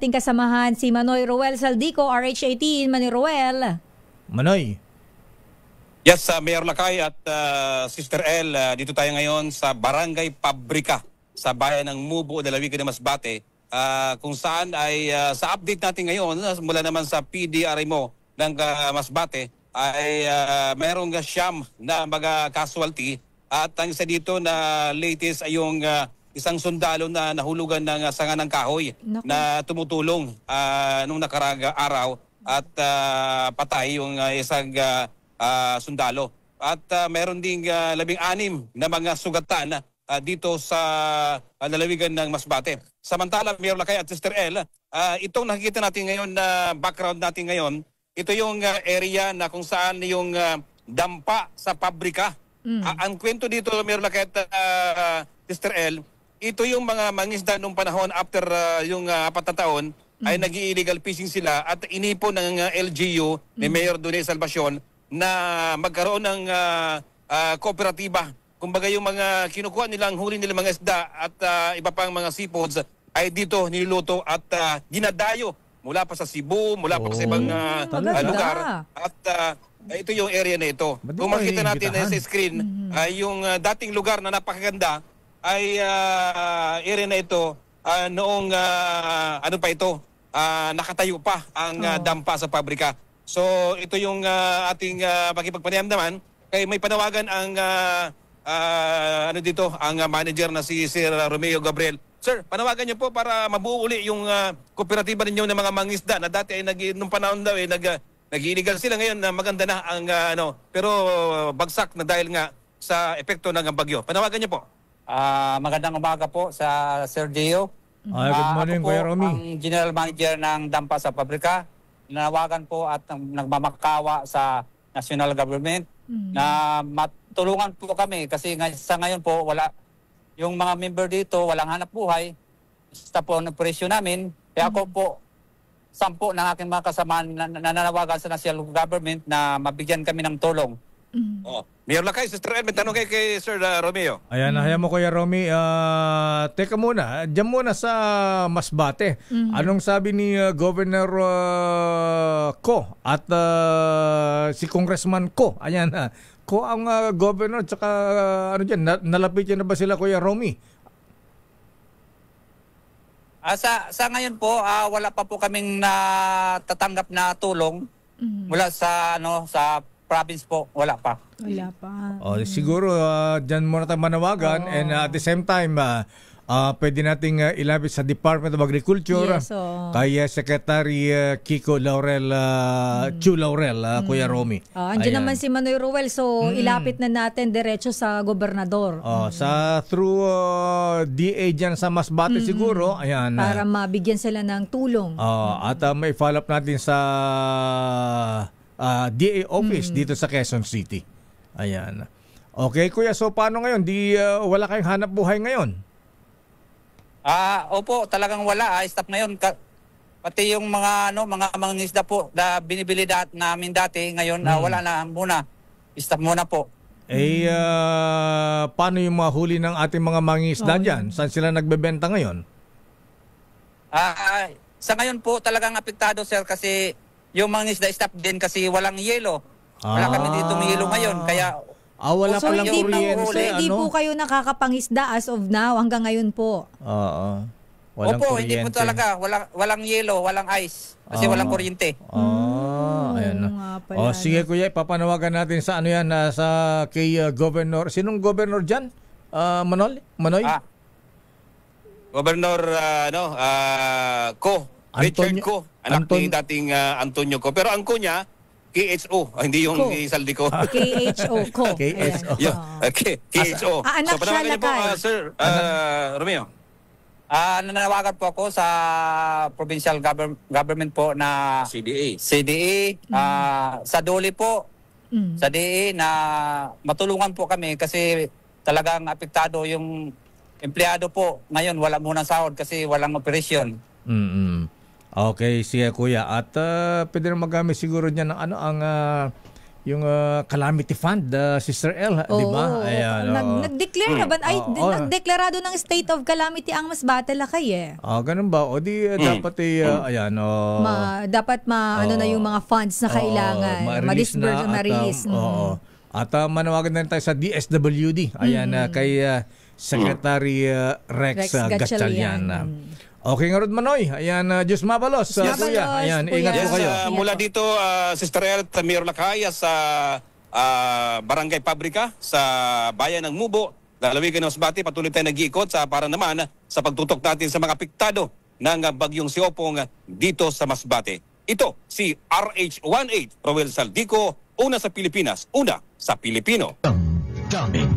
ating kasamahan si Manoy Roel Saldico, RH18. Manoy Roel. Manoy. Yes, Mayor Lakay at Sister El, dito tayo ngayon sa Barangay Pabrika sa bayan ng Mubo, Dalawigan ng Masbate, kung saan ay sa update natin ngayon mula naman sa PDRMO ng Masbate ay mayroong siyam na mga casualty at ang isa dito na latest ay yung isang sundalo na nahulugan ng sanga ng kahoy na tumutulong nung nakaraang araw at patay yung isang sundalo. At meron ding 16 na mga sugatan dito sa lalawigan ng Masbate. Samantala, Mayor Lakay at Sister El, itong nakikita natin ngayon na background natin ngayon, ito yung area na kung saan yung dampa sa pabrika. Ang kwento dito, Mayor Lakay at Sister El, ito yung mga mangisda nung panahon after yung 4 na taon ay nag-illegal fishing sila at inipon ng LGU ni Mayor Donay Salvacion na magkaroon ng kooperatiba. Kumbaga yung mga kinukuha nilang huli nilang mga isda at iba pang mga seafoods ay dito niluto at dinadayo mula pa sa Cebu, mula pa sa ibang lugar. At ito yung area na ito. Kung makita natin sa screen, yung dating lugar na napakaganda ay area na ito noong ano pa ito, nakatayo pa ang dampa sa pabrika. So ito yung ating pakipagpanayam naman kay may panawagan ang ano dito ang manager na si Sir Romeo Gabriel. Sir, panawagan niyo po para mabuo uli yung kooperatiba ninyo ng mga mangisda na dati ay nung panahon daw nag-illegal sila, ngayon na maganda na ang pero bagsak na dahil nga sa epekto ng bagyo. Panawagan niyo po. Magandang umaga po sa Sir Dio. Good morning, Kuya Romy. Ang General Manager ng Dampa sa Pabrika. Nanawagan po at nagmamakawa sa national government na matulungan po kami kasi sa ngayon po wala yung mga member dito, walang hanap buhay. Basta po ang presyo namin. Kaya ako po 10 ng aking mga kasama nananawagan sa national government na mabigyan kami ng tulong. Mayor Lakay, Sister El, may tanong kay Sir Romeo. Ayan, hayaan mo Kuya Romy. Teka muna, dyan muna sa Masbate. Anong sabi ni Governor Ko at si Congressman Ko? Ayan, Ko ang governor, tsaka ano dyan, nalapit yan na ba sila Kuya Romy? Sa ngayon po, wala pa po kaming natatanggap na tulong mula sa sa province po, wala pa. Wala pa. Siguro dyan muna tayo manawagan and at the same time pwede nating ilapit sa Department of Agriculture kay Secretary Kiko Laurel Chu Laurel, Kuya Romy. Andiyan naman si Manoy Roel, so ilapit na natin diretso sa gobernador. Sa through DA dyan sa Masbate siguro, ayan. Para mabigyan sila ng tulong. At may follow up natin sa DA office dito sa Quezon City. Ayan. Okay, Kuya, so paano ngayon? Wala kayong hanap buhay ngayon? Opo, talagang wala. Stop ngayon. Pati yung mga mangingisda po na binibili namin dati, ngayon wala na muna. Stop muna po. Paano yung mga huli ng ating mga mangingisda dyan? Saan sila nagbebenta ngayon? Sa ngayon po talagang apektado, sir, kasi yung mga isda stop din kasi walang yelo. Wala kami dito ng yelo ngayon. Kaya wala so palang kuryente. Hindi po kayo nakakapangisda as of now hanggang ngayon po. Walang Opo, kuryente. hindi po talaga. Walang yelo, walang ice. Kasi walang kuryente. Ayan. Sige Kuya, papanawagan natin sa ano yan, sa kay Governor. Sinong Governor dyan? Manoy? Governor Ko. Richard Ko. Anak ni dating Antonio Ko. Pero ang Ko niya, KHO. Hindi yung Saldi Ko. KHO. Ko. KHO. KHO. Anak so, panawagan niyo po, Sir Romeo. Nananawagan po ako sa provincial government po na CDA. Sa DOLE po. Sa DA na matulungan po kami kasi talagang apektado yung empleyado po. Ngayon wala muna sahod kasi walang operasyon. Okay, sige Kuya. At pwede na magamit siguro niya ng ang yung calamity fund, Sister L, di ba? Ayan, Nag-declare na ba? Ay, nagdeklarado ng state of calamity ang Masbate, Lakay eh. Ganun ba? O di dapat ayan, dapat ano na yung mga funds na kailangan. Ma-disburse, ma-release. At manawagan na rin tayo sa DSWD. Ayan, kay Secretary Rex Gatchalian. Okay nga Rod Manoy. Ayan, Diyos mabalos. Kuya. Ayan, ingat po kayo. Mula dito, Sister El, Mayor Lakay, sa Barangay Pabrika, sa bayan ng Mubo, lalawigan ng Masbate, patuloy tayo nag-iikot para naman sa pagtutok natin sa mga apektado ng bagyong si Opong dito sa Masbate. Ito, si RH18, Roel Saldico, una sa Pilipinas, una sa Pilipino. Damdamin.